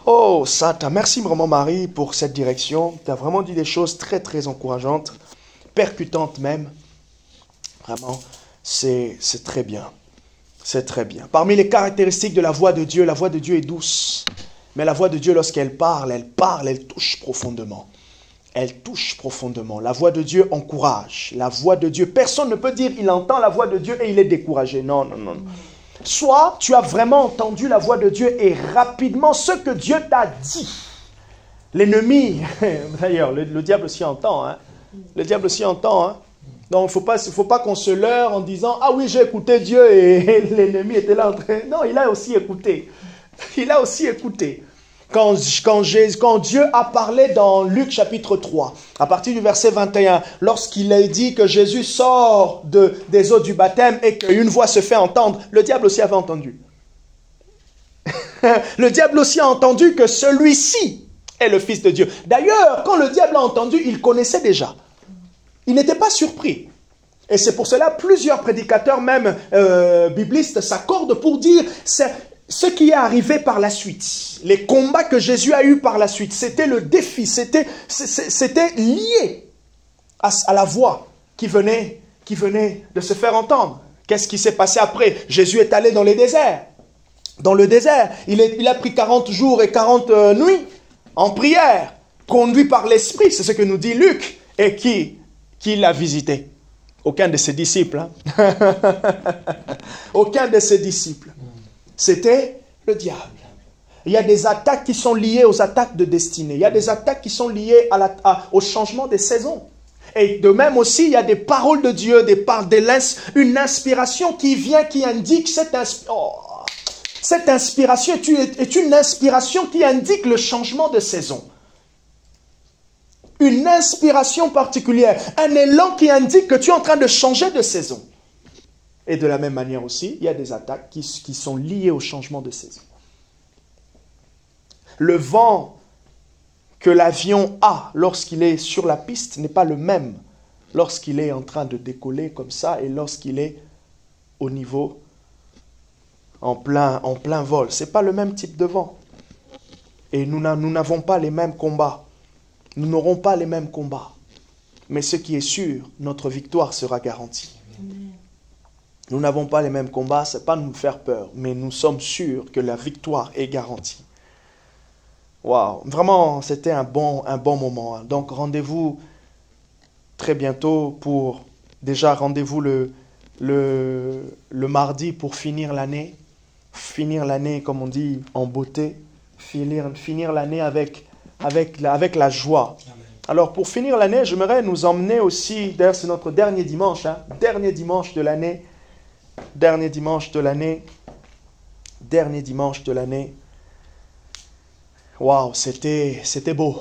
Oh, Sata, merci vraiment Marie pour cette direction. Tu as vraiment dit des choses très très encourageantes, percutantes même. Vraiment, c'est très bien. C'est très bien. Parmi les caractéristiques de la voix de Dieu est douce. Mais la voix de Dieu, lorsqu'elle parle, elle touche profondément. Elle touche profondément. La voix de Dieu encourage. La voix de Dieu, personne ne peut dire il entend la voix de Dieu et il est découragé. Non, non, non. Soit tu as vraiment entendu la voix de Dieu et rapidement ce que Dieu t'a dit. L'ennemi, d'ailleurs, le diable aussi entend. Hein? Le diable aussi entend. Hein? Donc, il ne faut pas qu'on se leurre en disant « Ah oui, j'ai écouté Dieu et l'ennemi était là en train... » Non, il a aussi écouté. Il a aussi écouté. Quand Dieu a parlé dans Luc chapitre 3, à partir du verset 21, lorsqu'il a dit que Jésus sort des eaux du baptême et qu'une voix se fait entendre, le diable aussi avait entendu. Le diable aussi a entendu que celui-ci est le Fils de Dieu. D'ailleurs, quand le diable a entendu, il connaissait déjà. Il n'était pas surpris. Et c'est pour cela plusieurs prédicateurs, même biblistes, s'accordent pour dire ce qui est arrivé par la suite. Les combats que Jésus a eus par la suite, c'était le défi, c'était lié à la voix qui venait de se faire entendre. Qu'est-ce qui s'est passé après? Jésus est allé dans les déserts. Dans le désert, il a pris 40 jours et 40 nuits en prière, conduit par l'Esprit, c'est ce que nous dit Luc, et qui l'a visité? Aucun de ses disciples. Hein? Aucun de ses disciples. C'était le diable. Il y a des attaques qui sont liées aux attaques de destinée. Il y a des attaques qui sont liées au changement des saisons. Et de même aussi, il y a des paroles de Dieu, une inspiration qui vient, qui indique cette inspiration est une inspiration qui indique le changement de saison. Une inspiration particulière, un élan qui indique que tu es en train de changer de saison. Et de la même manière aussi, il y a des attaques qui sont liées au changement de saison. Le vent que l'avion a lorsqu'il est sur la piste n'est pas le même lorsqu'il est en train de décoller comme ça et lorsqu'il est au niveau en plein vol. Ce n'est pas le même type de vent. Et nous n'avons pas les mêmes combats. Nous n'aurons pas les mêmes combats. Mais ce qui est sûr, notre victoire sera garantie. Amen. Nous n'avons pas les mêmes combats, ce n'est pas nous faire peur, mais nous sommes sûrs que la victoire est garantie. Waouh, vraiment, c'était un bon moment. Donc, rendez-vous très bientôt rendez-vous le mardi pour finir l'année. Finir l'année, comme on dit, en beauté. Finir l'année avec la joie. Alors, pour finir l'année, j'aimerais nous emmener aussi, d'ailleurs, c'est notre dernier dimanche, hein, dernier dimanche de l'année. Waouh, c'était beau.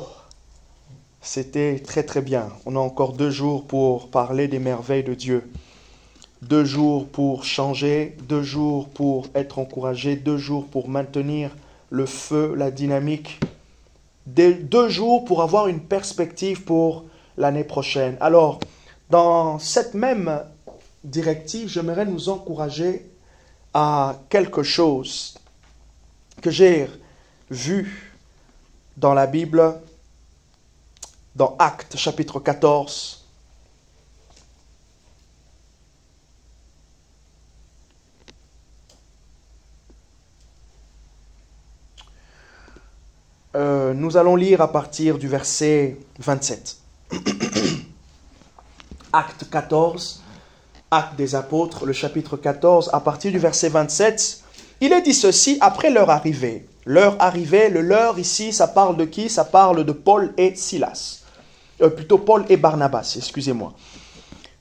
C'était très très bien. On a encore 2 jours pour parler des merveilles de Dieu. 2 jours pour changer, 2 jours pour être encouragé, 2 jours pour maintenir le feu, la dynamique. 2 jours pour avoir une perspective pour l'année prochaine. Alors, dans cette même directive, j'aimerais nous encourager à quelque chose que j'ai vu dans la Bible, dans Actes chapitre 14. Nous allons lire à partir du verset 27. Acte 14, Actes des Apôtres, le chapitre 14, à partir du verset 27. Il est dit ceci, après leur arrivée. Leur arrivée, le leur ici, ça parle de qui? Ça parle de Paul et Silas. Plutôt Paul et Barnabas, excusez-moi.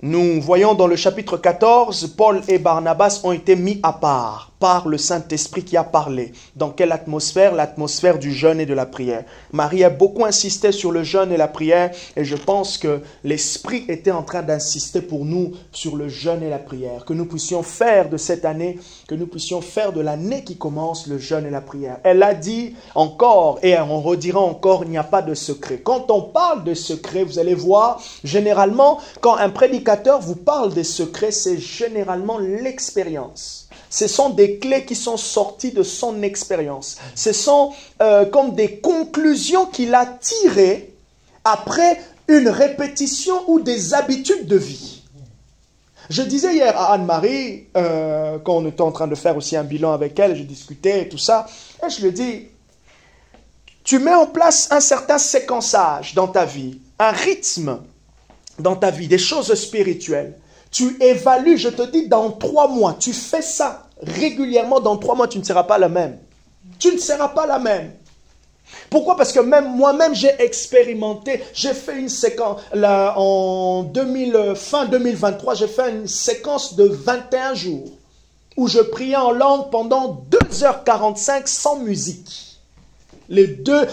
Nous voyons dans le chapitre 14, Paul et Barnabas ont été mis à part par le Saint-Esprit qui a parlé. Dans quelle atmosphère? L'atmosphère du jeûne et de la prière. Marie a beaucoup insisté sur le jeûne et la prière et je pense que l'Esprit était en train d'insister pour nous sur le jeûne et la prière. Que nous puissions faire de cette année, que nous puissions faire de l'année qui commence le jeûne et la prière. Elle a dit encore et on redira encore, il n'y a pas de secret. Quand on parle de secret, vous allez voir, généralement, quand un prédicateur vous parle des secrets, c'est généralement l'expérience. Ce sont des clés qui sont sorties de son expérience. Ce sont comme des conclusions qu'il a tirées après une répétition ou des habitudes de vie. Je disais hier à Anne-Marie, quand on était en train de faire aussi un bilan avec elle, je discutais et tout ça, et je lui ai dit, tu mets en place un certain séquençage dans ta vie, un rythme dans ta vie, des choses spirituelles. Tu évalues, je te dis, dans 3 mois, tu fais ça régulièrement, dans 3 mois, tu ne seras pas la même. Tu ne seras pas la même. Pourquoi? Parce que même moi-même, j'ai expérimenté, j'ai fait une séquence, là, fin 2023, j'ai fait une séquence de 21 jours, où je priais en langue pendant 2h45 sans musique. Les deux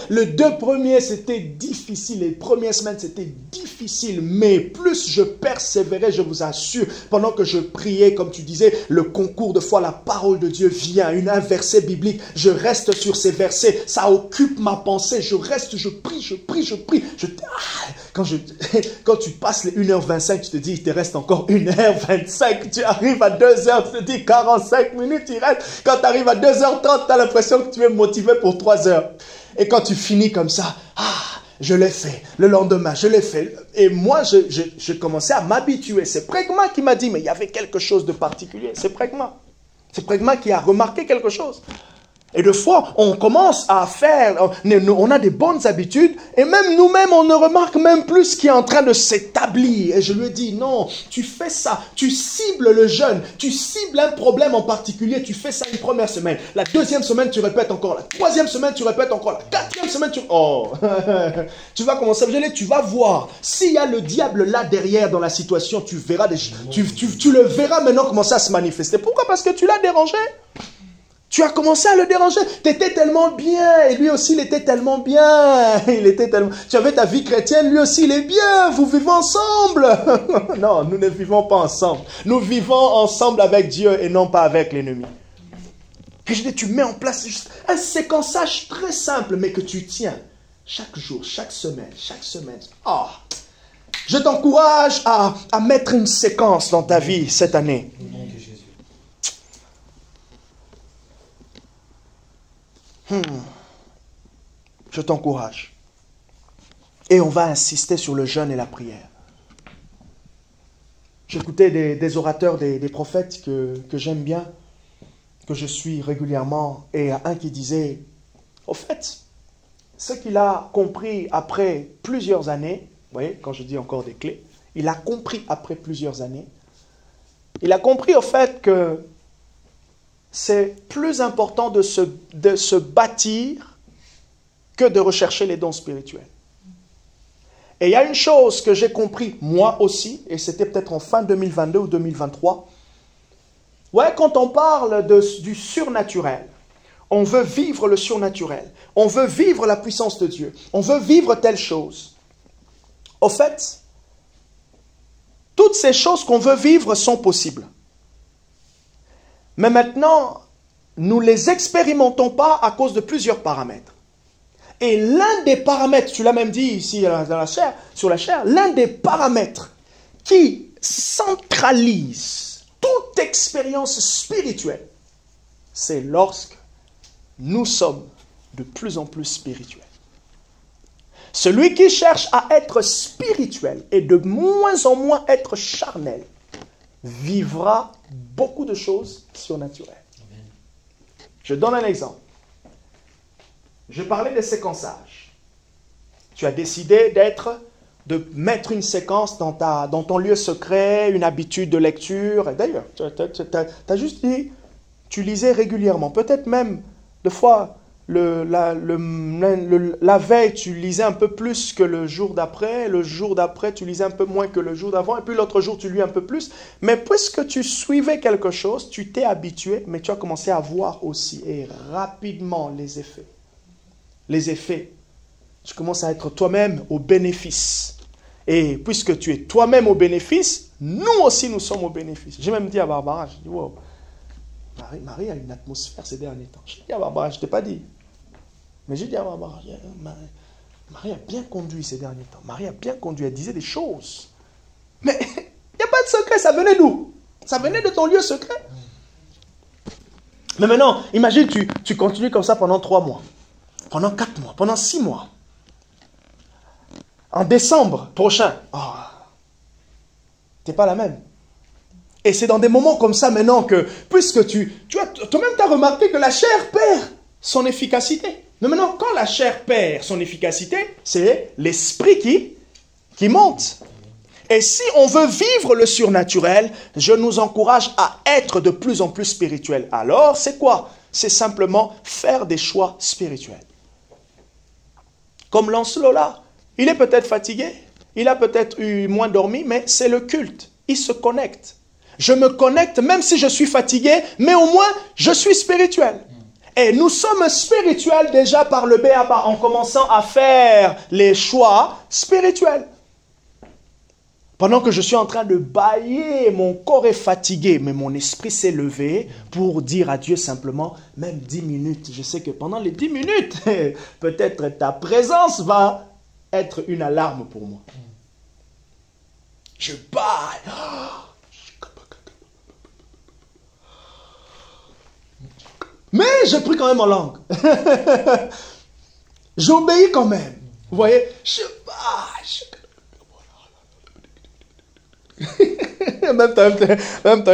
premiers, c'était difficile. Les premières semaines, c'était difficile. Mais plus je persévérais, je vous assure, pendant que je priais, comme tu disais, le concours de foi, la parole de Dieu vient, un verset biblique. Je reste sur ces versets. Ça occupe ma pensée. Je reste, je prie. Quand tu passes les 1h25, tu te dis, il te reste encore 1h25. Tu arrives à 2h, tu te dis 45 minutes, il reste. Quand tu arrives à 2h30, tu as l'impression que tu es motivé pour 3 heures. Et quand tu finis comme ça, je l'ai fait. Le lendemain, je l'ai fait. Et moi, je commençais à m'habituer. C'est Prégma qui m'a dit, mais il y avait quelque chose de particulier. C'est Prégma. C'est Prégma qui a remarqué quelque chose. Et de fois, on commence à faire, on a des bonnes habitudes, et même nous-mêmes, on ne remarque même plus ce qui est en train de s'établir. Et je lui ai dit, non, tu fais ça, tu cibles le jeûne, tu cibles un problème en particulier, tu fais ça une première semaine. La deuxième semaine, tu répètes encore. La troisième semaine, tu répètes encore. La quatrième semaine, tu vas commencer à gêner, tu vas voir. S'il y a le diable là derrière dans la situation, tu verras, tu le verras maintenant commencer à se manifester. Pourquoi? Parce que tu l'as dérangé. Tu as commencé à le déranger. Tu étais tellement bien. Et lui aussi, il était tellement bien. Tu avais ta vie chrétienne. Lui aussi, il est bien. Vous vivez ensemble. Non, nous ne vivons pas ensemble. Nous vivons ensemble avec Dieu et non pas avec l'ennemi. Et je dis, tu mets en place juste un séquençage très simple, mais que tu tiens chaque jour, chaque semaine. Je t'encourage à mettre une séquence dans ta vie cette année. Je t'encourage. Et on va insister sur le jeûne et la prière. J'écoutais des orateurs, des prophètes que j'aime bien, que je suis régulièrement, et un qui disait, au fait, ce qu'il a compris après plusieurs années, vous voyez, quand je dis encore des clés, il a compris après plusieurs années, il a compris au fait que c'est plus important de se bâtir que de rechercher les dons spirituels. Et il y a une chose que j'ai compris, moi aussi, et c'était peut-être en fin 2022 ou 2023. Ouais, quand on parle du surnaturel, on veut vivre le surnaturel, on veut vivre la puissance de Dieu, on veut vivre telle chose. Au fait, toutes ces choses qu'on veut vivre sont possibles. Mais maintenant, nous ne les expérimentons pas à cause de plusieurs paramètres. Et l'un des paramètres, tu l'as même dit ici sur la chair, l'un des paramètres qui centralise toute expérience spirituelle, c'est lorsque nous sommes de plus en plus spirituels. Celui qui cherche à être spirituel et de moins en moins être charnel, vivra beaucoup de choses surnaturelles. Amen. Je donne un exemple. Je parlais de séquençage. Tu as décidé de mettre une séquence dans ton lieu secret, une habitude de lecture. Et d'ailleurs, tu as juste dit, tu lisais régulièrement. Peut-être même, des fois, la veille, tu lisais un peu plus que le jour d'après. Le jour d'après, tu lisais un peu moins que le jour d'avant. Et puis l'autre jour, tu lis un peu plus. Mais puisque tu suivais quelque chose, tu t'es habitué, mais tu as commencé à voir aussi, et rapidement, les effets. Les effets. Tu commences à être toi-même au bénéfice. Et puisque tu es toi-même au bénéfice, nous aussi, nous sommes au bénéfice. J'ai même dit à Barbara, j'ai dit, wow, Marie a une atmosphère ces derniers temps. J'ai dit à Barbara, je ne t'ai pas dit. Mais j'ai dit à Barbara, Marie a bien conduit ces derniers temps. Marie a bien conduit, elle disait des choses. Mais il n'y a pas de secret, ça venait d'où? Ça venait de ton lieu secret. Mais maintenant, imagine, tu continues comme ça pendant 3 mois, pendant 4 mois, pendant 6 mois. En décembre prochain, t'es pas la même. Et c'est dans des moments comme ça maintenant que, puisque toi-même tu as remarqué que la chair perd son efficacité. Mais maintenant, quand la chair perd son efficacité, c'est l'esprit qui monte. Et si on veut vivre le surnaturel, je nous encourage à être de plus en plus spirituels. Alors, c'est quoi? C'est simplement faire des choix spirituels. Comme Lancelot là, il est peut-être fatigué, il a peut-être eu moins dormi, mais c'est le culte. Il se connecte. Je me connecte même si je suis fatigué, mais au moins je suis spirituel. Et nous sommes spirituels déjà par le B.A.B.A. en commençant à faire les choix spirituels. Pendant que je suis en train de bâiller, mon corps est fatigué, mais mon esprit s'est levé pour dire à Dieu simplement, même 10 minutes. Je sais que pendant les 10 minutes, peut-être ta présence va être une alarme pour moi. Je bâille. Mais je prie quand même en langue. J'obéis quand même. Vous voyez, je bâille. Même temps,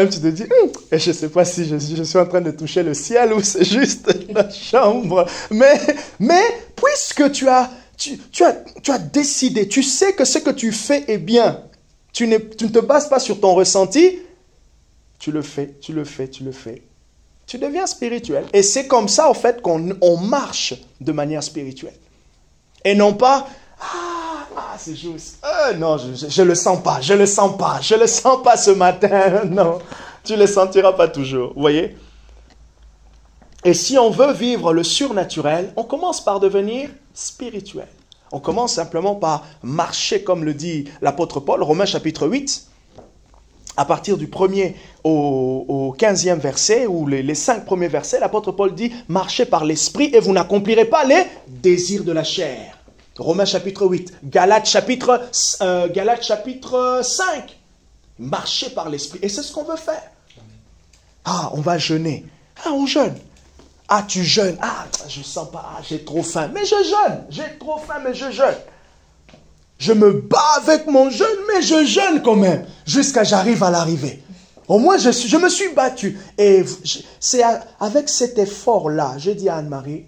tu te dis, je ne sais pas si je suis en train de toucher le ciel ou c'est juste la chambre. Mais puisque tu as décidé, tu sais que ce que tu fais est bien, tu ne te bases pas sur ton ressenti, tu le fais. Tu deviens spirituel. Et c'est comme ça, en fait, qu'on marche de manière spirituelle. Et non pas, c'est juste, non, je le sens pas ce matin. Non, tu le sentiras pas toujours, vous voyez. Et si on veut vivre le surnaturel, on commence par devenir spirituel. On commence simplement par marcher, comme le dit l'apôtre Paul, Romains chapitre 8, à partir du 1er au 15e verset, ou les 5 premiers versets, l'apôtre Paul dit, marchez par l'esprit et vous n'accomplirez pas les désirs de la chair. Romains chapitre 8, Galates chapitre 5. Marcher par l'esprit. Et c'est ce qu'on veut faire. On va jeûner. On jeûne. Tu jeûnes. Je sens pas, j'ai trop faim. Mais je jeûne. J'ai trop faim, mais je jeûne. Je me bats avec mon jeûne, mais je jeûne quand même. Jusqu'à j'arrive à l'arrivée. Au moins, je me suis battu. Et c'est avec cet effort-là, je dis à Anne-Marie,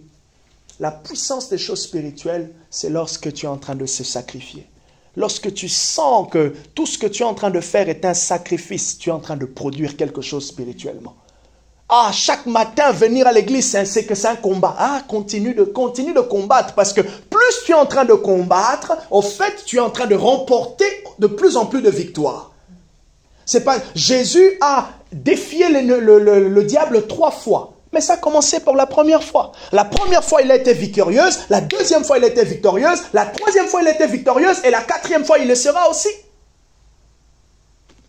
la puissance des choses spirituelles, c'est lorsque tu es en train de se sacrifier. Lorsque tu sens que tout ce que tu es en train de faire est un sacrifice, tu es en train de produire quelque chose spirituellement. Chaque matin, venir à l'église, c'est que c'est un combat. Continue de combattre, parce que plus tu es en train de combattre, au fait, tu es en train de remporter de plus en plus de victoires. C'est pas, Jésus a défié le diable 3 fois. Mais ça a commencé pour la première fois. La première fois, il a été victorieuse. La deuxième fois, il a été victorieuse. La troisième fois, il a été victorieuse. Et la 4e fois, il le sera aussi.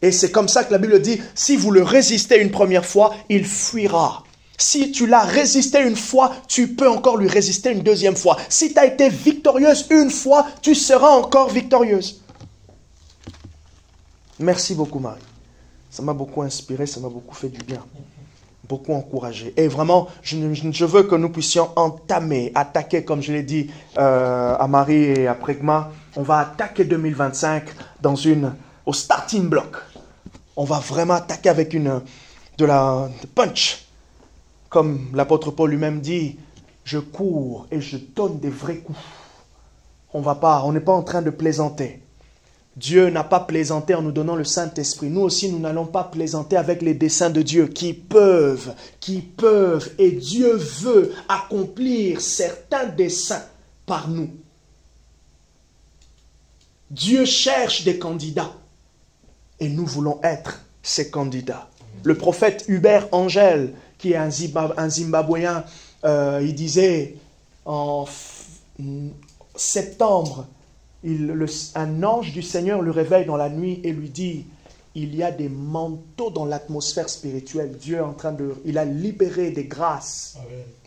Et c'est comme ça que la Bible dit, si vous le résistez une première fois, il fuira. Si tu l'as résisté une fois, tu peux encore lui résister une deuxième fois. Si tu as été victorieuse une fois, tu seras encore victorieuse. Merci beaucoup, Marie. Ça m'a beaucoup inspiré, ça m'a beaucoup fait du bien. Beaucoup encouragé. Et vraiment, je veux que nous puissions attaquer, comme je l'ai dit à Marie et à Prégma, on va attaquer 2025 au starting block. On va vraiment attaquer avec de punch. Comme l'apôtre Paul lui-même dit, je cours et je donne des vrais coups. On n'est pas en train de plaisanter. Dieu n'a pas plaisanté en nous donnant le Saint-Esprit. Nous aussi, nous n'allons pas plaisanter avec les desseins de Dieu qui peuvent, et Dieu veut accomplir certains desseins par nous. Dieu cherche des candidats et nous voulons être ces candidats. Le prophète Hubert Angel, qui est un Zimbabwéen, il disait en septembre, un ange du Seigneur le réveille dans la nuit et lui dit, il y a des manteaux dans l'atmosphère spirituelle. Dieu il a libéré des grâces,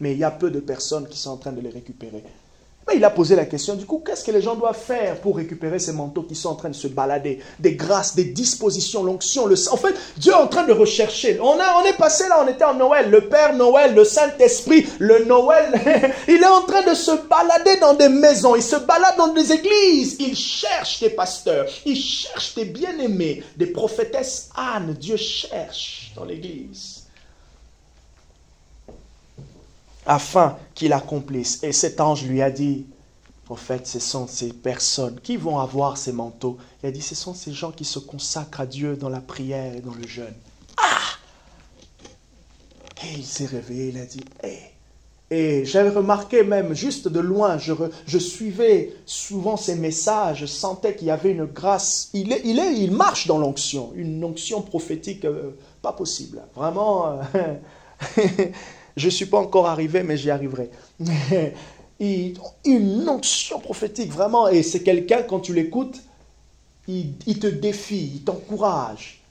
mais il y a peu de personnes qui sont en train de les récupérer. Mais il a posé la question, du coup, qu'est-ce que les gens doivent faire pour récupérer ces manteaux qui sont en train de se balader? Des grâces, des dispositions, l'onction, le sang. En fait, Dieu est en train de rechercher. On est passé là, on était en Noël. Le Père Noël, le Saint-Esprit, le Noël, il est en train de se balader dans des maisons. Il se balade dans des églises. Il cherche des pasteurs. Il cherche des bien-aimés, des prophétesses Anne. Dieu cherche dans l'église, afin qu'il accomplisse. Et cet ange lui a dit, prophète, ce sont ces personnes qui vont avoir ces manteaux. Il a dit, ce sont ces gens qui se consacrent à Dieu dans la prière et dans le jeûne. Et il s'est réveillé, il a dit, Et j'avais remarqué même, juste de loin, je suivais souvent ces messages, je sentais qu'il y avait une grâce. Il marche dans l'onction, une onction prophétique pas possible. Vraiment... Je ne suis pas encore arrivé, mais j'y arriverai. Une onction prophétique, vraiment. Et c'est quelqu'un, quand tu l'écoutes, il te défie, il t'encourage.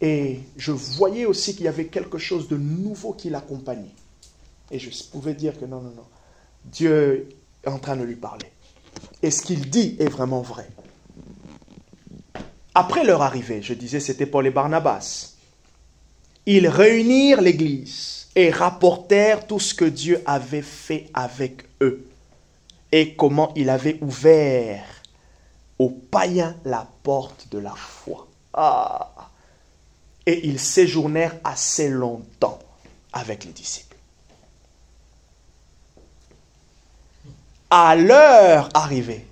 Et je voyais aussi qu'il y avait quelque chose de nouveau qui l'accompagnait. Et je pouvais dire que non. Dieu est en train de lui parler. Et ce qu'il dit est vraiment vrai. Après leur arrivée, je disais, c'était Paul et Barnabas. Ils réunirent l'église et rapportèrent tout ce que Dieu avait fait avec eux et comment il avait ouvert aux païens la porte de la foi. Et ils séjournèrent assez longtemps avec les disciples. À leur arrivée,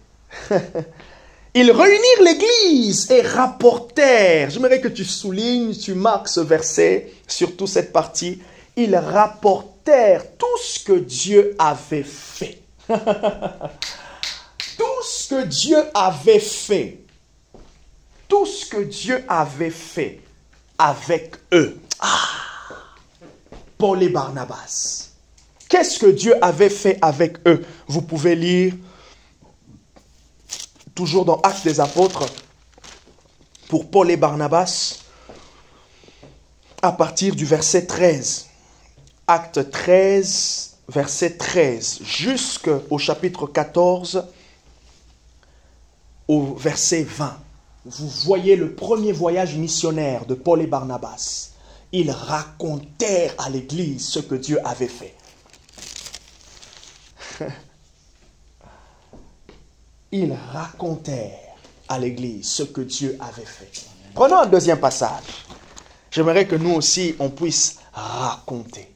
ils réunirent l'église et rapportèrent. J'aimerais que tu soulignes, tu marques ce verset, surtout cette partie. Ils rapportèrent tout ce que Dieu avait fait. Tout ce que Dieu avait fait. Tout ce que Dieu avait fait avec eux. Paul et Barnabas. Qu'est-ce que Dieu avait fait avec eux? Vous pouvez lire, toujours dans Actes des Apôtres, pour Paul et Barnabas, à partir du verset 13. Acte 13, verset 13, jusqu'au chapitre 14, au verset 20. Vous voyez le premier voyage missionnaire de Paul et Barnabas. Ils racontèrent à l'église ce que Dieu avait fait. Ils racontèrent à l'église ce que Dieu avait fait. Prenons un deuxième passage. J'aimerais que nous aussi, on puisse raconter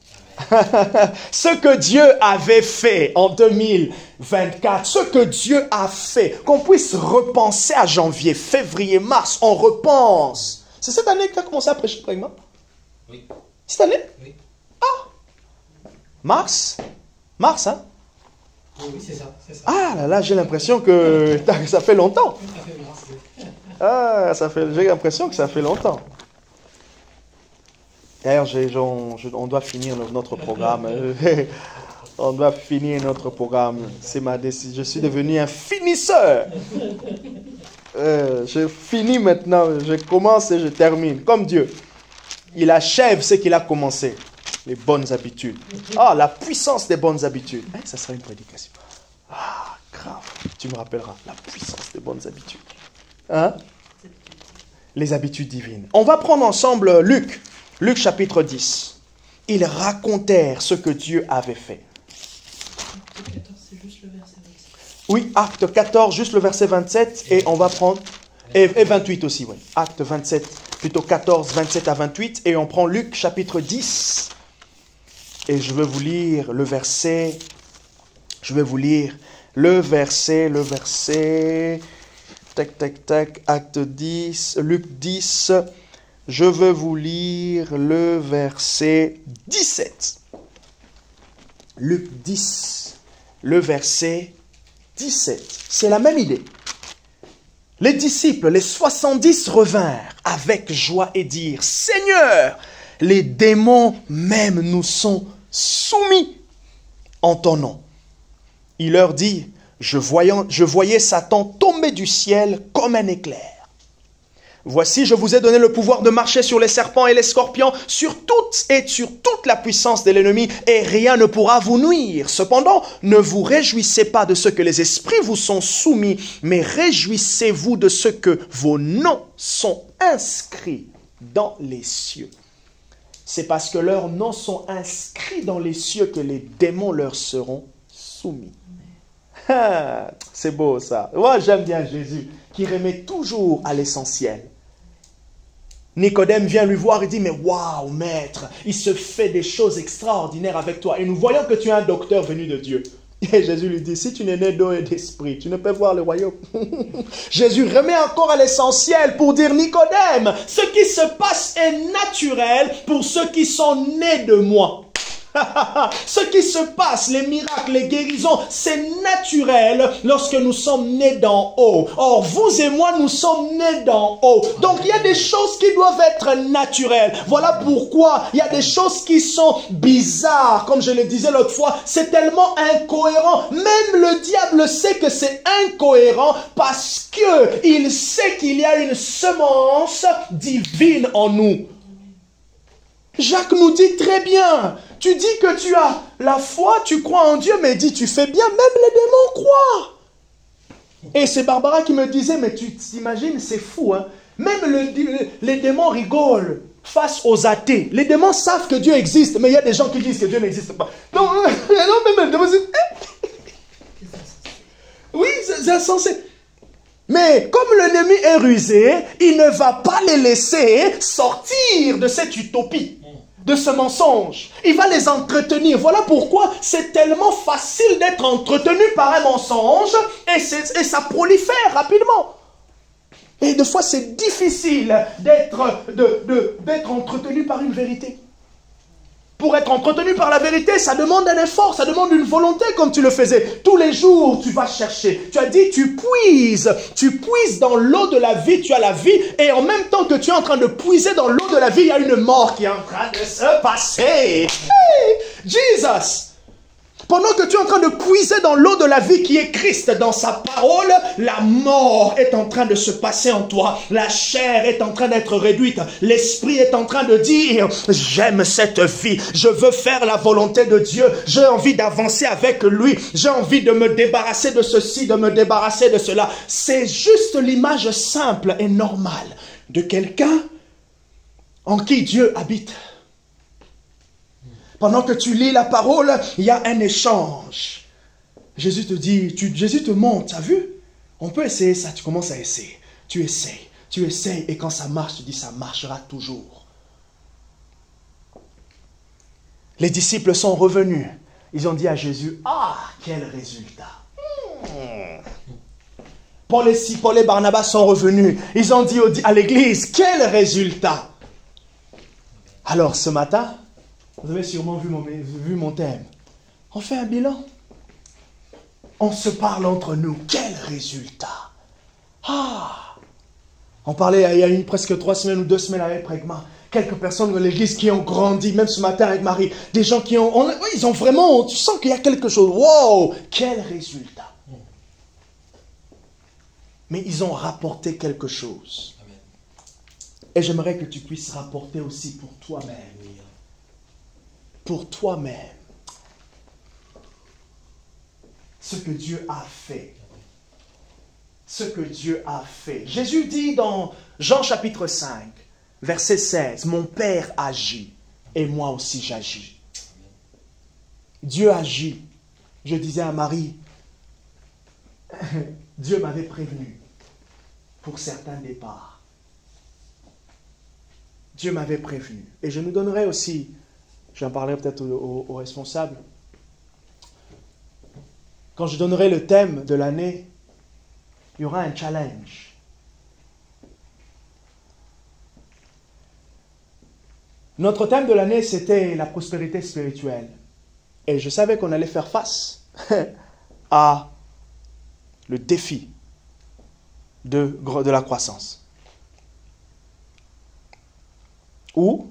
ce que Dieu avait fait en 2024, ce que Dieu a fait, qu'on puisse repenser à janvier, février, mars, on repense. C'est cette année que tu as commencé à prêcher, vraiment? Oui. Cette année? Oui. Mars? Mars, hein? Oui, c'est ça. Là, j'ai l'impression que ça fait longtemps. J'ai l'impression que ça fait longtemps. D'ailleurs, on doit finir notre programme. On doit finir notre programme. C'est ma décision. Je suis devenu un finisseur. Je finis maintenant. Je commence et je termine. Comme Dieu. Il achève ce qu'il a commencé. Les bonnes habitudes. La puissance des bonnes habitudes. Ça sera une prédication. Grave. Tu me rappelleras. La puissance des bonnes habitudes. Les habitudes divines. On va prendre ensemble Luc. Luc chapitre 10. Ils racontèrent ce que Dieu avait fait. Acte 14, c'est juste le verset 27. Oui, acte 14, juste le verset 27. Et on va prendre... Et 28 aussi, oui. Acte 27, plutôt 14, 27 à 28. Et on prend Luc chapitre 10. Et je vais vous lire le verset... Tac, acte 10, Luc 10... Je vais vous lire le verset 17. Luc 10, le verset 17. C'est la même idée. Les disciples, les 70 revinrent avec joie et dirent, « Seigneur, les démons même nous sont soumis en ton nom. » Il leur dit, je voyais Satan tomber du ciel comme un éclair. Voici, je vous ai donné le pouvoir de marcher sur les serpents et les scorpions, sur toute la puissance de l'ennemi, et rien ne pourra vous nuire. Cependant, ne vous réjouissez pas de ce que les esprits vous sont soumis, mais réjouissez-vous de ce que vos noms sont inscrits dans les cieux. C'est parce que leurs noms sont inscrits dans les cieux que les démons leur seront soumis. Ah, c'est beau ça. Moi, j'aime bien Jésus qui remet toujours à l'essentiel. Nicodème vient lui voir et dit, mais waouh, maître, il se fait des choses extraordinaires avec toi. Et nous voyons que tu es un docteur venu de Dieu. Et Jésus lui dit, si tu n'es né d'eau et d'esprit, tu ne peux voir le royaume. Jésus remet encore à l'essentiel pour dire, Nicodème, ce qui se passe est naturel pour ceux qui sont nés de moi. Ce qui se passe, les miracles, les guérisons, c'est naturel lorsque nous sommes nés d'en haut. Or, vous et moi, nous sommes nés d'en haut. Donc, il y a des choses qui doivent être naturelles. Voilà pourquoi il y a des choses qui sont bizarres. Comme je le disais l'autre fois, c'est tellement incohérent. Même le diable sait que c'est incohérent parce qu'il sait qu'il y a une semence divine en nous. Jacques nous dit très bien, tu dis que tu as la foi, tu crois en Dieu, mais il dit, tu fais bien, même les démons croient. Et c'est Barbara qui me disait, mais tu t'imagines, c'est fou, hein? Même les démons rigolent face aux athées. Les démons savent que Dieu existe, mais il y a des gens qui disent que Dieu n'existe pas. Donc, non, même les démons disent, oui, c'est insensé. Mais comme l'ennemi est rusé, il ne va pas les laisser sortir de cette utopie, de ce mensonge. Il va les entretenir. Voilà pourquoi c'est tellement facile d'être entretenu par un mensonge et ça prolifère rapidement. Et des fois, c'est difficile d'être entretenu par une vérité. Pour être entretenu par la vérité, ça demande un effort, ça demande une volonté comme tu le faisais. Tous les jours, tu vas chercher. Tu as dit, tu puises dans l'eau de la vie, tu as la vie. Et en même temps que tu es en train de puiser dans l'eau de la vie, il y a une mort qui est en train de se passer. Hey, Jesus! Pendant que tu es en train de puiser dans l'eau de la vie qui est Christ dans sa parole, la mort est en train de se passer en toi. La chair est en train d'être réduite. L'esprit est en train de dire, j'aime cette vie. Je veux faire la volonté de Dieu. J'ai envie d'avancer avec lui. J'ai envie de me débarrasser de ceci, de me débarrasser de cela. C'est juste l'image simple et normale de quelqu'un en qui Dieu habite. Pendant que tu lis la parole, il y a un échange. Jésus te dit, Jésus te montre, tu as vu? On peut essayer ça, tu commences à essayer. Tu essayes, et quand ça marche, tu dis, ça marchera toujours. Les disciples sont revenus. Ils ont dit à Jésus, ah, quel résultat! Paul et Barnabas sont revenus. Ils ont dit à l'église, quel résultat! Alors ce matin, vous avez sûrement vu mon thème. On fait un bilan. On se parle entre nous. Quel résultat! Ah! On parlait il y a presque 3 semaines ou 2 semaines avec Prégma. Quelques personnes de l'église qui ont grandi, même ce matin avec Marie. Des gens qui ils ont vraiment, tu sens qu'il y a quelque chose. Wow! Quel résultat! Mais ils ont rapporté quelque chose. Et j'aimerais que tu puisses rapporter aussi pour toi-même. Pour toi-même. Ce que Dieu a fait. Ce que Dieu a fait. Jésus dit dans Jean chapitre 5, verset 16, « Mon Père agit et moi aussi j'agis. » Dieu agit. Je disais à Marie, Dieu m'avait prévenu pour certains départs. Dieu m'avait prévenu. Et je nous donnerai aussi, j'en parlerai peut-être aux responsables, quand je donnerai le thème de l'année, il y aura un challenge. Notre thème de l'année, c'était la prospérité spirituelle. Et je savais qu'on allait faire face à le défi de la croissance. Où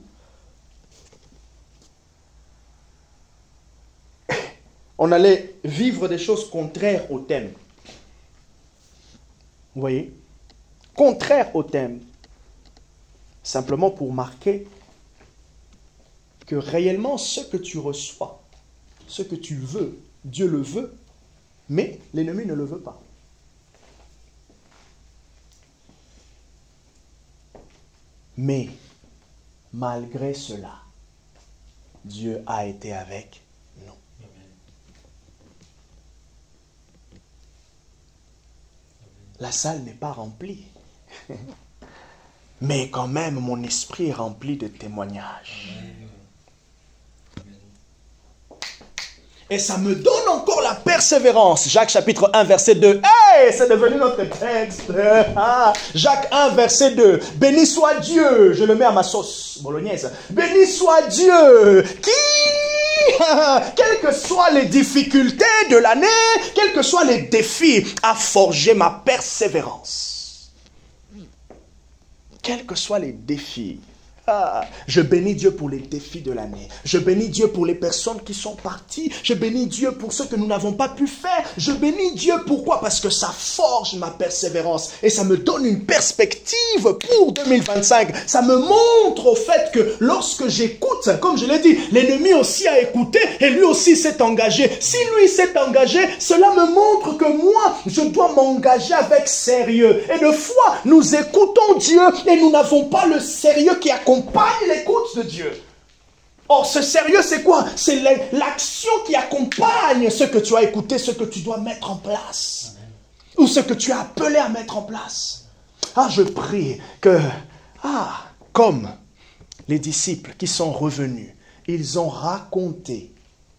on allait vivre des choses contraires au thème. Vous voyez? Contraires au thème. simplement pour marquer que réellement ce que tu reçois, ce que tu veux, Dieu le veut, mais l'ennemi ne le veut pas. Mais malgré cela, Dieu a été avec nous. La salle n'est pas remplie. Mais quand même, mon esprit est rempli de témoignages. Et ça me donne encore la persévérance. Jacques chapitre 1 verset 2. Hey, c'est devenu notre texte. Ah, Jacques 1 verset 2. Béni soit Dieu. Je le mets à ma sauce bolognaise. Béni soit Dieu qui, quelles que soient les difficultés de l'année, quels que soient les défis, a forgé ma persévérance. Quels que soient les défis. Ah, je bénis Dieu pour les défis de l'année. Je bénis Dieu pour les personnes qui sont parties. Je bénis Dieu pour ce que nous n'avons pas pu faire. Je bénis Dieu pourquoi? Parce que ça forge ma persévérance. Et ça me donne une perspective pour 2025. Ça me montre au fait que lorsque j'écoute, comme je l'ai dit, l'ennemi aussi a écouté et lui aussi s'est engagé. Si lui s'est engagé, cela me montre que moi, je dois m'engager avec sérieux. Et de fois, nous écoutons Dieu et nous n'avons pas le sérieux qui accompagne l'écoute de Dieu. Or, ce sérieux, c'est quoi? C'est l'action qui accompagne ce que tu as écouté, ce que tu dois mettre en place. Amen. Ou ce que tu as appelé à mettre en place. Ah, je prie que, comme les disciples qui sont revenus, ils ont raconté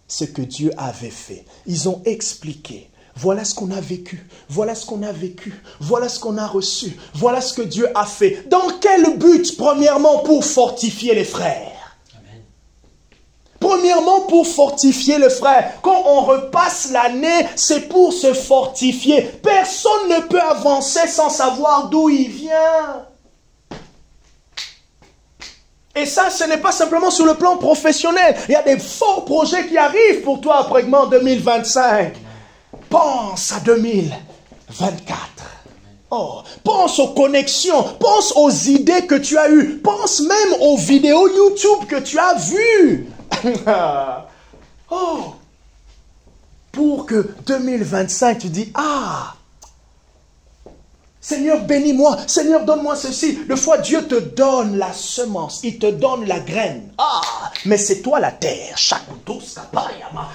ce que Dieu avait fait. Ils ont expliqué. Voilà ce qu'on a vécu, voilà ce qu'on a vécu, voilà ce qu'on a reçu, voilà ce que Dieu a fait. Dans quel but? Premièrement, pour fortifier les frères. Amen. Premièrement, pour fortifier les frères. Quand on repasse l'année, c'est pour se fortifier. Personne ne peut avancer sans savoir d'où il vient. Et ça, ce n'est pas simplement sur le plan professionnel. Il y a des forts projets qui arrivent pour toi après 2025. Pense à 2024. Oh, pense aux connexions, pense aux idées que tu as eues, pense même aux vidéos YouTube que tu as vues. Oh, pour que 2025, tu dis, Seigneur, bénis-moi. Seigneur, donne-moi ceci. Des fois, Dieu te donne la semence. Il te donne la graine. Mais c'est toi la terre.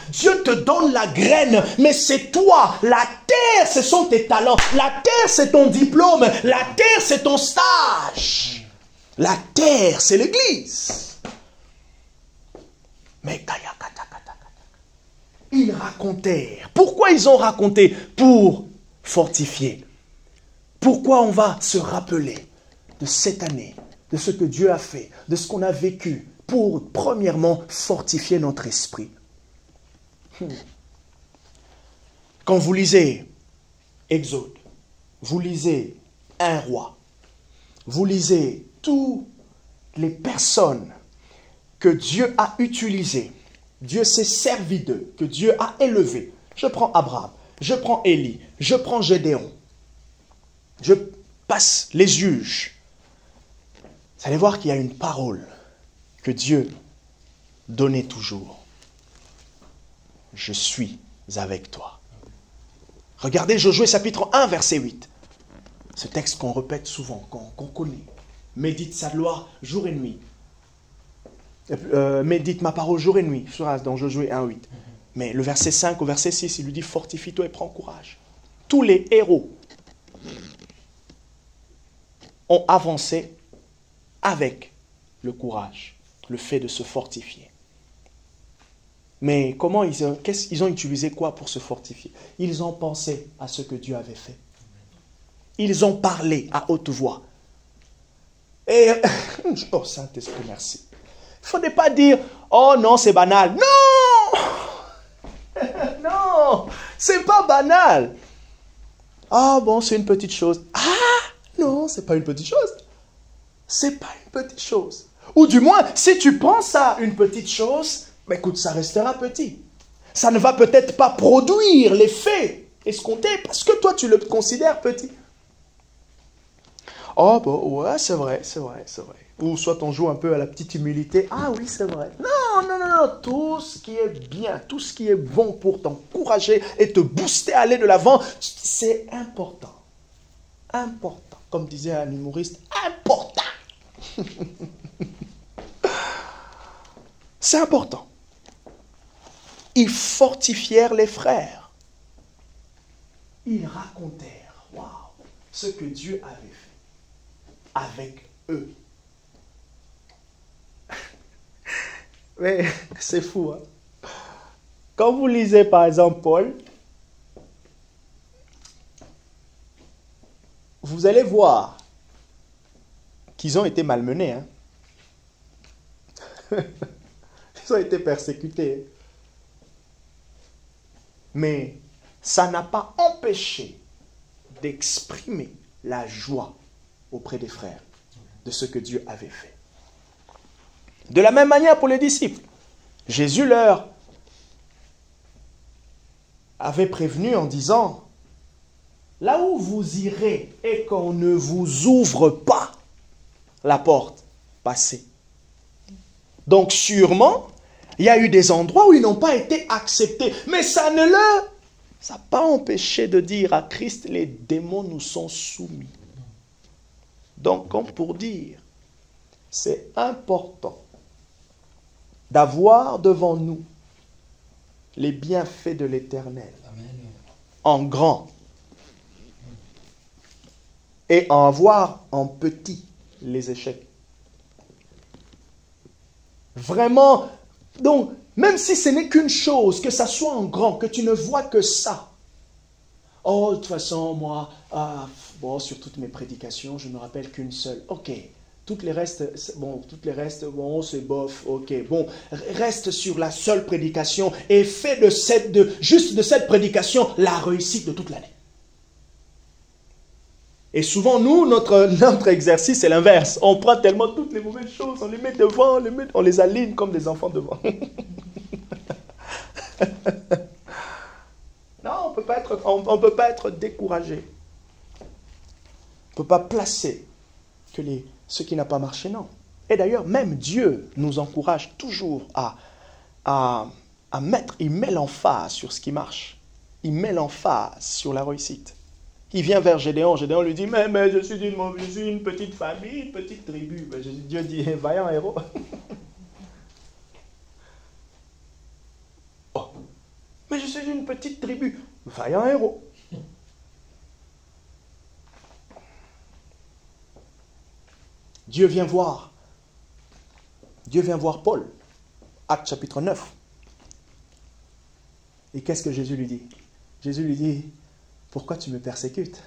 Dieu te donne la graine, mais c'est toi. La terre, ce sont tes talents. La terre, c'est ton diplôme. La terre, c'est ton stage. La terre, c'est l'église. Mais ils racontèrent. Pourquoi ils ont raconté? Pour fortifier. Pourquoi on va se rappeler de cette année, de ce que Dieu a fait, de ce qu'on a vécu, pour premièrement fortifier notre esprit. Quand vous lisez Exode, vous lisez un roi, vous lisez toutes les personnes que Dieu a utilisées, Dieu s'est servi d'eux, que Dieu a élevées. Je prends Abraham, je prends Élie, je prends Gédéon. Je passe les juges. Vous allez voir qu'il y a une parole que Dieu donnait toujours. Je suis avec toi. Regardez Josué chapitre 1 verset 8. Ce texte qu'on répète souvent, qu'on connaît. Médite sa loi jour et nuit. Médite ma parole jour et nuit. Dans Josué 1, 8. Mais le verset 5 au verset 6, il lui dit fortifie-toi et prends courage. Tous les héros ont avancé avec le courage, le fait de se fortifier. Mais comment ils ont utilisé quoi pour se fortifier? Ils ont pensé à ce que Dieu avait fait. Ils ont parlé à haute voix. Et, oh Saint-Esprit, merci. Il ne faudrait pas dire, oh non, c'est banal. Non! Non, c'est pas banal. Ah bon, c'est une petite chose. Non, c'est pas une petite chose. C'est pas une petite chose. Ou du moins, si tu penses à une petite chose, écoute, ça restera petit. Ça ne va peut-être pas produire l'effet escompté parce que toi, tu le considères petit. Oh, bon, ouais, c'est vrai, c'est vrai, c'est vrai. Ou soit on joue un peu à la petite humilité. Ah oui, c'est vrai. Non, non, non, non. Tout ce qui est bien, tout ce qui est bon pour t'encourager et te booster à aller de l'avant, c'est important. Important. Comme disait un humoriste, important. C'est important. Ils fortifièrent les frères. Ils racontèrent, waouh, ce que Dieu avait fait avec eux. Mais c'est fou, hein? Quand vous lisez par exemple Paul, vous allez voir qu'ils ont été malmenés. Hein? Ils ont été persécutés. Mais ça n'a pas empêché d'exprimer la joie auprès des frères de ce que Dieu avait fait. De la même manière pour les disciples, Jésus leur avait prévenu en disant, là où vous irez et qu'on ne vous ouvre pas la porte, passez. Donc sûrement, il y a eu des endroits où ils n'ont pas été acceptés. Mais ça n'a pas empêché de dire à Christ, les démons nous sont soumis. Donc, comme pour dire, c'est important d'avoir devant nous les bienfaits de l'Éternel en grand et en voir en petit les échecs. Vraiment, donc, même si ce n'est qu'une chose, que ça soit en grand, que tu ne vois que ça. Oh, de toute façon, moi, sur toutes mes prédications, je ne me rappelle qu'une seule. Ok, toutes les restes, c'est bof, ok. Bon, reste sur la seule prédication et fais juste de cette prédication la réussite de toute l'année. Et souvent, nous, notre exercice, c'est l'inverse. On prend tellement toutes les mauvaises choses, on les met devant, on les aligne comme des enfants devant. Non, on ne peut pas être découragé. On ne peut pas placer ce qui n'a pas marché, non. Et d'ailleurs, même Dieu nous encourage toujours à mettre, il met l'emphase sur ce qui marche. Il met l'emphase sur la réussite. Il vient vers Gédéon. Gédéon lui dit, mais je suis une petite famille, une petite tribu. Dieu dit, vaillant héros. Oh, mais je suis une petite tribu. Vaillant héros. Dieu vient voir Paul. Acte chapitre 9. Et qu'est-ce que Jésus lui dit? Jésus lui dit, pourquoi tu me persécutes?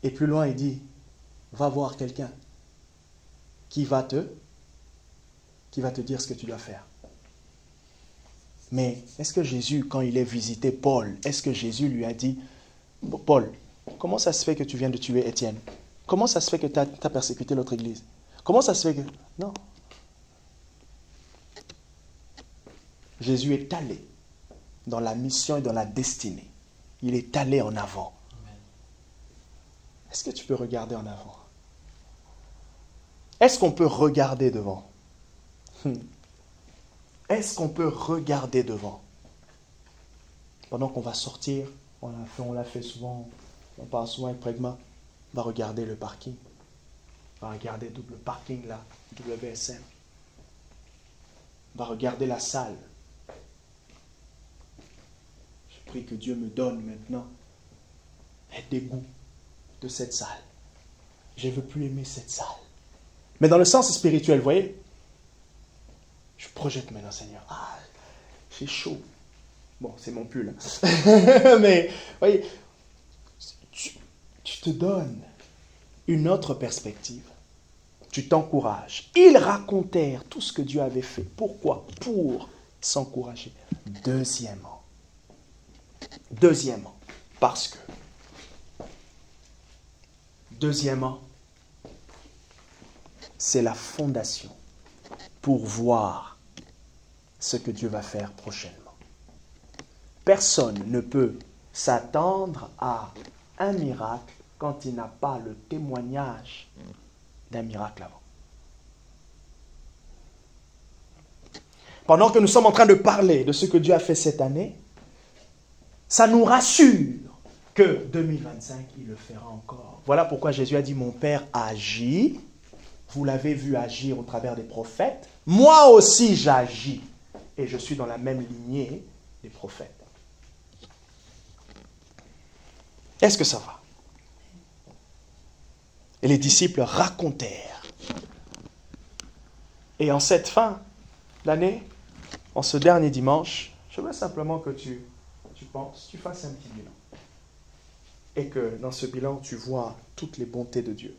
Et plus loin, il dit, va voir quelqu'un qui va te dire ce que tu dois faire. Mais est-ce que Jésus, quand il a visité Paul, est-ce que Jésus lui a dit, Paul, comment ça se fait que tu viens de tuer Étienne? Comment ça se fait que tu as persécuté l'autre église? Comment ça se fait que... Non. Jésus est allé dans la mission et dans la destinée. Il est allé en avant. Est-ce que tu peux regarder en avant? Est-ce qu'on peut regarder devant? Est-ce qu'on peut regarder devant? Pendant qu'on va sortir, on l'a fait souvent, on parle souvent avec Pragma, on va regarder le parking. On va regarder le parking là, WSM. On va regarder la salle. Je prie que Dieu me donne maintenant un dégoût de cette salle. Je ne veux plus aimer cette salle. Mais dans le sens spirituel, vous voyez, je projette maintenant, Seigneur. Ah, c'est chaud. Bon, c'est mon pull. Mais, vous voyez, tu te donnes une autre perspective. Tu t'encourages. Ils racontèrent tout ce que Dieu avait fait. Pourquoi? Pour s'encourager. Deuxièmement, parce que. Deuxièmement, c'est la fondation pour voir ce que Dieu va faire prochainement. Personne ne peut s'attendre à un miracle quand il n'a pas le témoignage d'un miracle avant. Pendant que nous sommes en train de parler de ce que Dieu a fait cette année, ça nous rassure que 2025, il le fera encore. Voilà pourquoi Jésus a dit, mon Père agit. Vous l'avez vu agir au travers des prophètes. Moi aussi, j'agis. Et je suis dans la même lignée des prophètes. Est-ce que ça va? Et les disciples racontèrent. Et en cette fin d'année, en ce dernier dimanche, je veux simplement que tu fasses un petit bilan. Et que dans ce bilan, tu vois toutes les bontés de Dieu.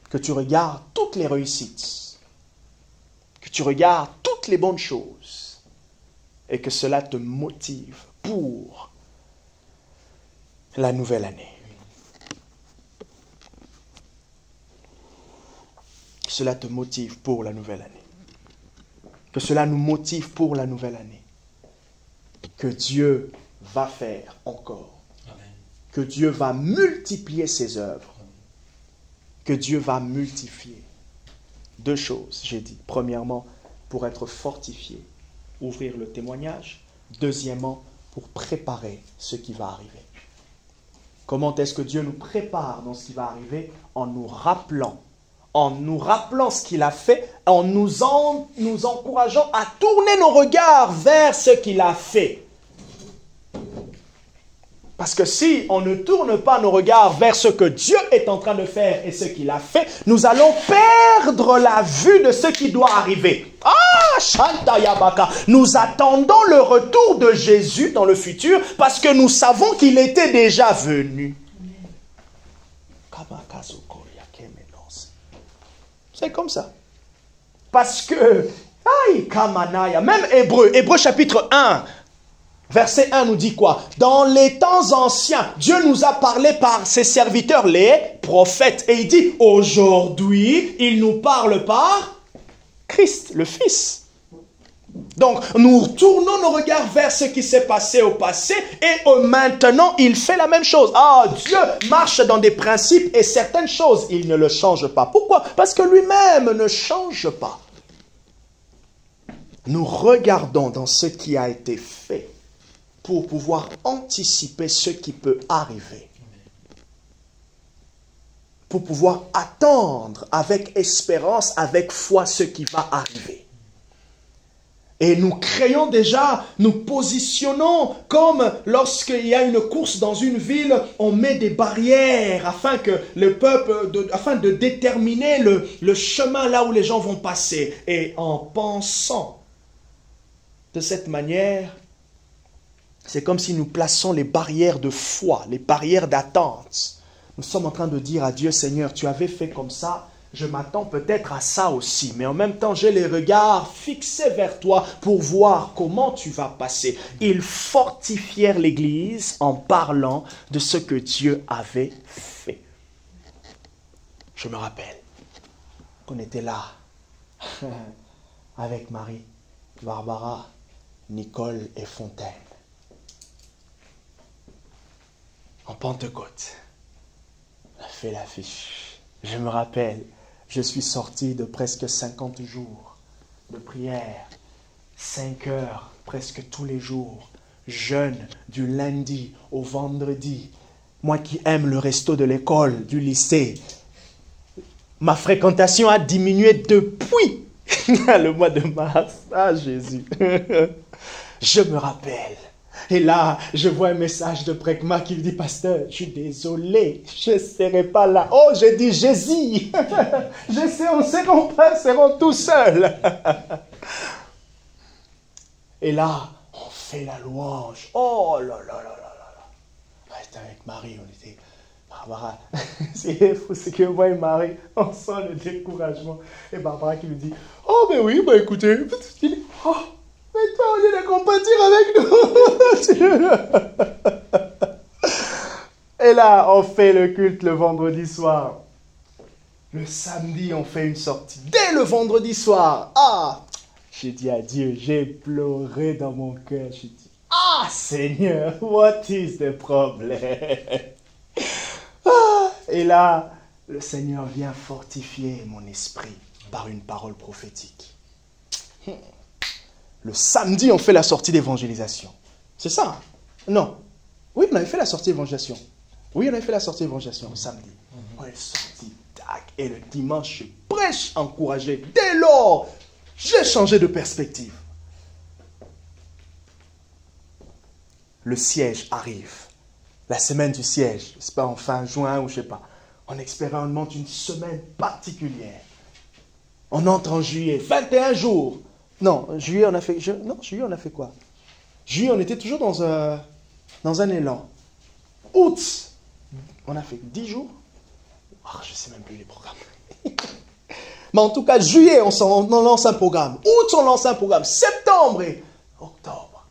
Que tu regardes toutes les réussites. Que tu regardes toutes les bonnes choses. Et que cela te motive pour la nouvelle année. Que cela te motive pour la nouvelle année. Que cela nous motive pour la nouvelle année. Que Dieu va faire encore. Amen. Que Dieu va multiplier ses œuvres. Que Dieu va multiplier. Deux choses, j'ai dit. Premièrement, pour être fortifié, ouvrir le témoignage. Deuxièmement, pour préparer ce qui va arriver. Comment est-ce que Dieu nous prépare dans ce qui va arriver? En nous rappelant ce qu'il a fait, en nous encourageant à tourner nos regards vers ce qu'il a fait. Parce que si on ne tourne pas nos regards vers ce que Dieu est en train de faire et ce qu'il a fait, nous allons perdre la vue de ce qui doit arriver. Ah, Shantayabaka. Nous attendons le retour de Jésus dans le futur parce que nous savons qu'il était déjà venu. C'est comme ça. Parce que, même Hébreu chapitre 1, verset 1 nous dit quoi? Dans les temps anciens, Dieu nous a parlé par ses serviteurs, les prophètes. Et il dit, aujourd'hui, il nous parle par Christ, le Fils. Donc, nous tournons nos regards vers ce qui s'est passé au passé et maintenant, il fait la même chose. Ah, Dieu marche dans des principes et certaines choses, il ne le change pas. Pourquoi? Parce que lui-même ne change pas. Nous regardons dans ce qui a été fait pour pouvoir anticiper ce qui peut arriver. Pour pouvoir attendre avec espérance, avec foi ce qui va arriver. Et nous créons déjà, nous positionnons comme lorsqu'il y a une course dans une ville, on met des barrières afin que le peuple, afin de déterminer le chemin là où les gens vont passer. Et en pensant de cette manière, c'est comme si nous plaçons les barrières de foi, les barrières d'attente. Nous sommes en train de dire à Dieu, Seigneur, tu avais fait comme ça. Je m'attends peut-être à ça aussi, mais en même temps, j'ai les regards fixés vers toi pour voir comment tu vas passer. Ils fortifièrent l'Église en parlant de ce que Dieu avait fait. Je me rappelle qu'on était là avec Marie, Barbara, Nicole et Fontaine. En Pentecôte, on a fait l'affiche. Je me rappelle, je suis sorti de presque 50 jours de prière, 5 heures presque tous les jours, jeûne du lundi au vendredi. Moi qui aime le resto de l'école, du lycée, ma fréquentation a diminué depuis le mois de mars. Ah Jésus, je me rappelle. Et là, je vois un message de Prekma qui dit, pasteur, je suis désolé, je ne serai pas là. Oh, j'ai dit Jésus. Je sais, on sait qu'on seront tout seuls. Et là, on fait la louange. Oh là là là là là. On était avec Marie, on était... Barbara, c'est fou, c'est que moi et Marie, on sent le découragement. Et Barbara qui me dit, oh ben oui, ben écoutez, oh, mais toi, au lieu de compatir avec nous. Et là, on fait le culte le vendredi soir. Le samedi, on fait une sortie. Dès le vendredi soir, j'ai dit à Dieu, j'ai pleuré dans mon cœur. J'ai dit, Seigneur, what is the problem? Et là, le Seigneur vient fortifier mon esprit par une parole prophétique. Le samedi, on fait la sortie d'évangélisation. C'est ça? Non. Oui, on avait fait la sortie d'évangélisation. Oui, on avait fait la sortie d'évangélisation le samedi. On est sorti, tac. Et le dimanche, je prêche, encouragé. Dès lors, j'ai changé de perspective. Le siège arrive. La semaine du siège, c'est pas en fin juin ou je sais pas. On expérimente une semaine particulière. On entre en juillet, 21 jours. Non, juillet, on a fait... juillet, on a fait quoi? Juillet, on était toujours dans un élan. Août, on a fait 10 jours. Je ne sais même plus les programmes. Mais en tout cas, juillet, on lance un programme. Août, on lance un programme. Septembre et octobre.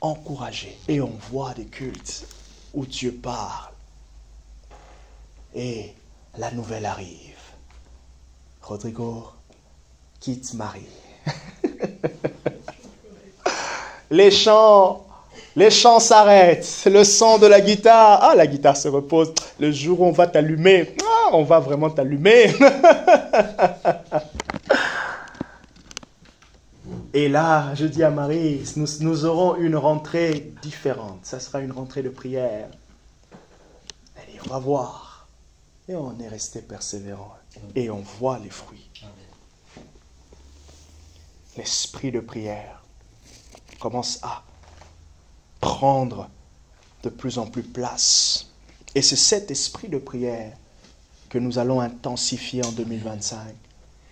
Encouragé. Et on voit des cultes où Dieu parle. Et la nouvelle arrive. Rodrigo quitte Marie. Les chants s'arrêtent. Le son de la guitare. La guitare se repose. Le jour où on va t'allumer. On va vraiment t'allumer. Et là, je dis à Marie, nous aurons une rentrée différente. Ça sera une rentrée de prière. Elle dit, on va voir. Et on est resté persévérant. Et on voit les fruits. L'esprit de prière commence à prendre de plus en plus place. Et c'est cet esprit de prière que nous allons intensifier en 2025.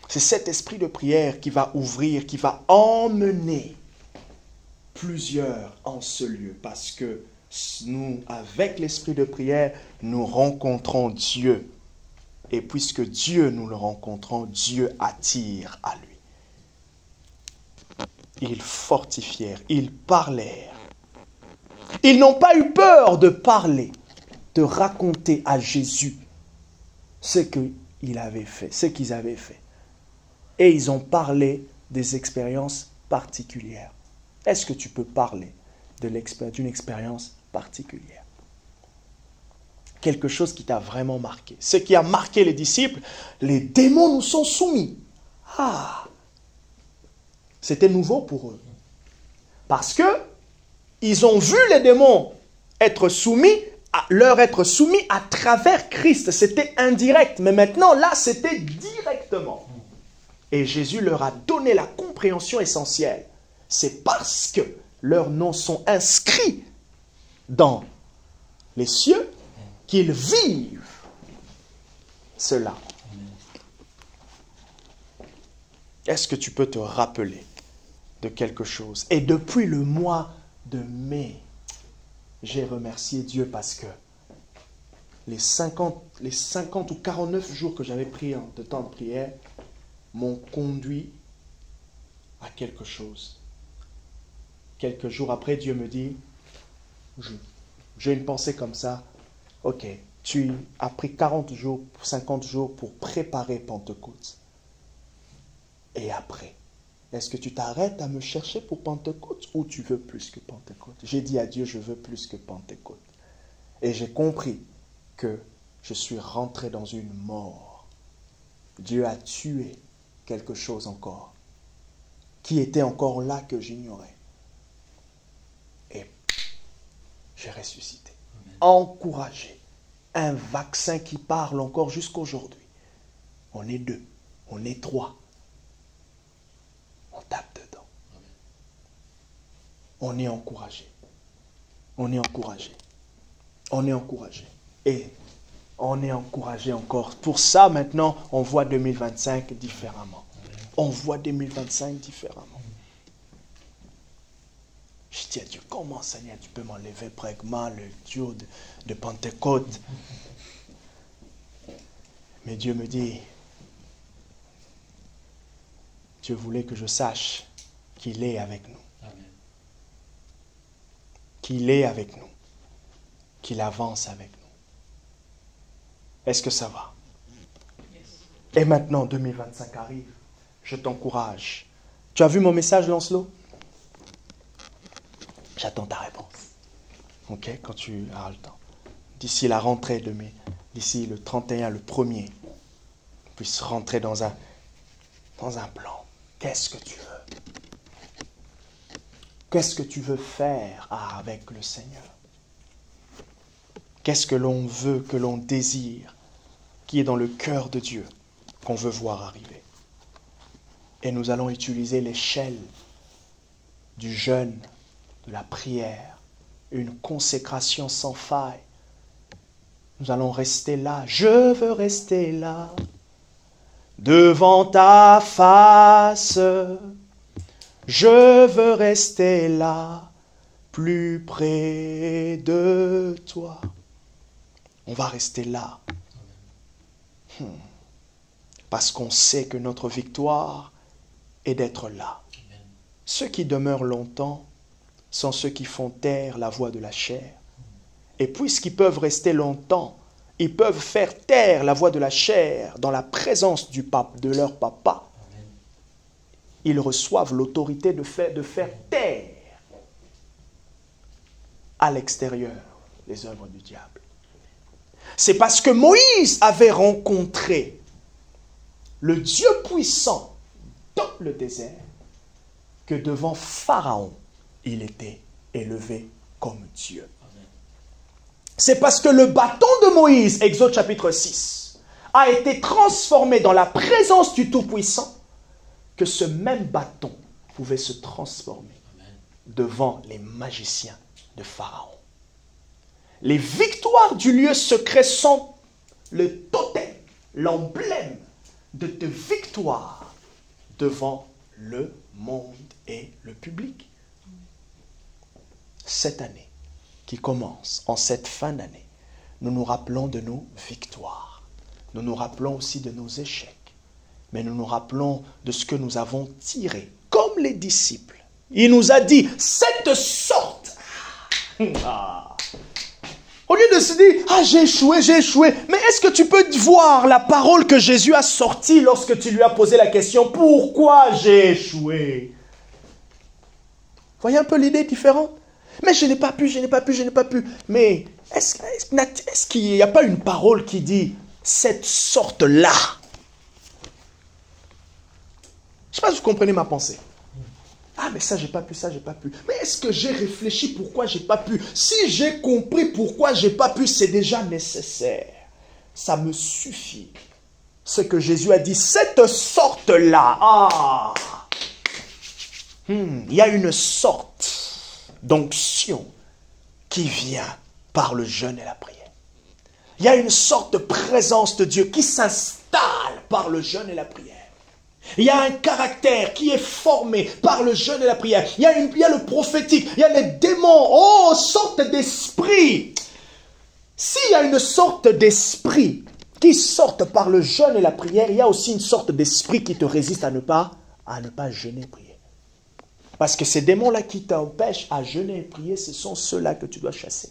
C'est cet esprit de prière qui va ouvrir, qui va emmener plusieurs en ce lieu. Parce que nous, avec l'esprit de prière, nous rencontrons Dieu. Et puisque Dieu, nous le rencontrons, Dieu attire à lui. Ils fortifièrent, ils parlèrent. Ils n'ont pas eu peur de parler, de raconter à Jésus ce qu'il avait fait, ce qu'ils avaient fait. Et ils ont parlé des expériences particulières. Est-ce que tu peux parler d'une expérience particulière? Quelque chose qui t'a vraiment marqué. Ce qui a marqué les disciples, les démons nous sont soumis. C'était nouveau pour eux. Parce que ils ont vu les démons leur être soumis à travers Christ. C'était indirect. Mais maintenant, là, c'était directement. Et Jésus leur a donné la compréhension essentielle. C'est parce que leurs noms sont inscrits dans les cieux qu'ils vivent cela. Est-ce que tu peux te rappeler de quelque chose? Et depuis le mois de mai, j'ai remercié Dieu parce que les 50 ou 49 jours que j'avais pris de temps de prière m'ont conduit à quelque chose. Quelques jours après, Dieu me dit, j'ai une pensée comme ça, ok, tu as pris 40 jours, 50 jours pour préparer Pentecôte. Et après, est-ce que tu t'arrêtes à me chercher pour Pentecôte ou tu veux plus que Pentecôte? J'ai dit à Dieu, je veux plus que Pentecôte. Et j'ai compris que je suis rentré dans une mort. Dieu a tué quelque chose encore, qui était encore là que j'ignorais. Et j'ai ressuscité. Amen. Encouragé. Un vaccin qui parle encore jusqu'aujourd'hui. On est 2, on est 3. On tape dedans. Amen. On est encouragé. On est encouragé. On est encouragé. Et on est encouragé encore. Pour ça, maintenant, on voit 2025 différemment. On voit 2025 différemment. Je dis à Dieu, comment Seigneur, tu peux m'enlever pratiquement le Dieu de Pentecôte? Mais Dieu me dit, Dieu voulait que je sache qu'il est avec nous. Amen. Qu'il est avec nous. Qu'il avance avec nous. Est-ce que ça va? Yes. Et maintenant, 2025 arrive. Je t'encourage. Tu as vu mon message, Lancelot? J'attends ta réponse. Ok? Quand tu auras le temps. D'ici la rentrée d'ici le 31, le 1er, puisse rentrer dans un plan. Qu'est-ce que tu veux? Qu'est-ce que tu veux faire avec le Seigneur? Qu'est-ce que l'on veut, que l'on désire, qui est dans le cœur de Dieu, qu'on veut voir arriver? Et nous allons utiliser l'échelle du jeûne, de la prière, une consécration sans faille. Nous allons rester là. Je veux rester là, devant ta face. Je veux rester là, plus près de toi. On va rester là. Parce qu'on sait que notre victoire est d'être là. Ceux qui demeurent longtemps sont ceux qui font taire la voix de la chair. Et puisqu'ils peuvent rester longtemps, ils peuvent faire taire la voix de la chair dans la présence du pape, de leur papa. Ils reçoivent l'autorité de faire taire à l'extérieur les œuvres du diable. C'est parce que Moïse avait rencontré le Dieu puissant dans le désert que devant Pharaon, il était élevé comme Dieu. C'est parce que le bâton de Moïse, Exode chapitre 6, a été transformé dans la présence du Tout-Puissant que ce même bâton pouvait se transformer devant les magiciens de Pharaon. Les victoires du lieu secret sont le totem, l'emblème de tes victoires devant le monde et le public. Cette année qui commence, en cette fin d'année, nous nous rappelons de nos victoires. Nous nous rappelons aussi de nos échecs. Mais nous nous rappelons de ce que nous avons tiré, comme les disciples. Il nous a dit, cette sorte. Au lieu de se dire, j'ai échoué. Mais est-ce que tu peux voir la parole que Jésus a sortie lorsque tu lui as posé la question, pourquoi j'ai échoué? Voyez un peu l'idée différente? Mais je n'ai pas pu. Mais est-ce qu'il n'y a pas une parole qui dit, cette sorte-là? Je ne sais pas si vous comprenez ma pensée. Mais ça, j'ai pas pu. Mais est-ce que j'ai réfléchi pourquoi j'ai pas pu? Si j'ai compris pourquoi j'ai pas pu, c'est déjà nécessaire. Ça me suffit. Ce que Jésus a dit, cette sorte-là. Il y a une sorte d'onction qui vient par le jeûne et la prière. Il y a une sorte de présence de Dieu qui s'installe par le jeûne et la prière. Il y a un caractère qui est formé par le jeûne et la prière. Il y a le prophétique, il y a les démons, sorte d'esprit. S'il y a une sorte d'esprit qui sortent par le jeûne et la prière, il y a aussi une sorte d'esprit qui te résiste à ne pas jeûner et prier. Parce que ces démons-là qui t'empêchent à jeûner et prier, ce sont ceux-là que tu dois chasser.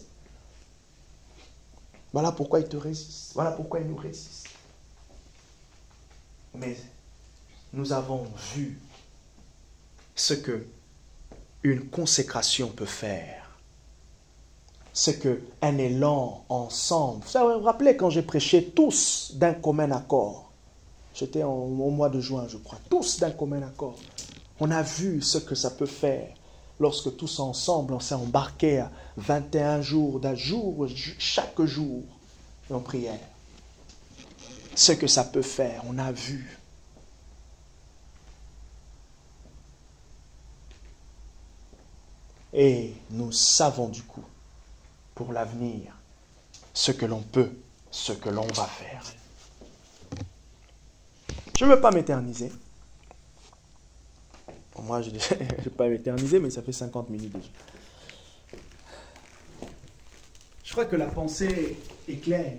Voilà pourquoi ils te résistent. Voilà pourquoi ils nous résistent. Mais nous avons vu ce que une consécration peut faire. Ce qu'un élan ensemble. Vous vous rappelez quand j'ai prêché tous d'un commun accord. J'étais au mois de juin, je crois. Tous d'un commun accord. On a vu ce que ça peut faire lorsque tous ensemble on s'est embarqués à 21 jours, chaque jour en prière. Ce que ça peut faire, on a vu. Et nous savons du coup, pour l'avenir, ce que l'on peut, ce que l'on va faire. Je ne veux pas m'éterniser. Bon, moi, je ne vais pas m'éterniser, mais ça fait 50 minutes déjà. Je crois que la pensée est claire.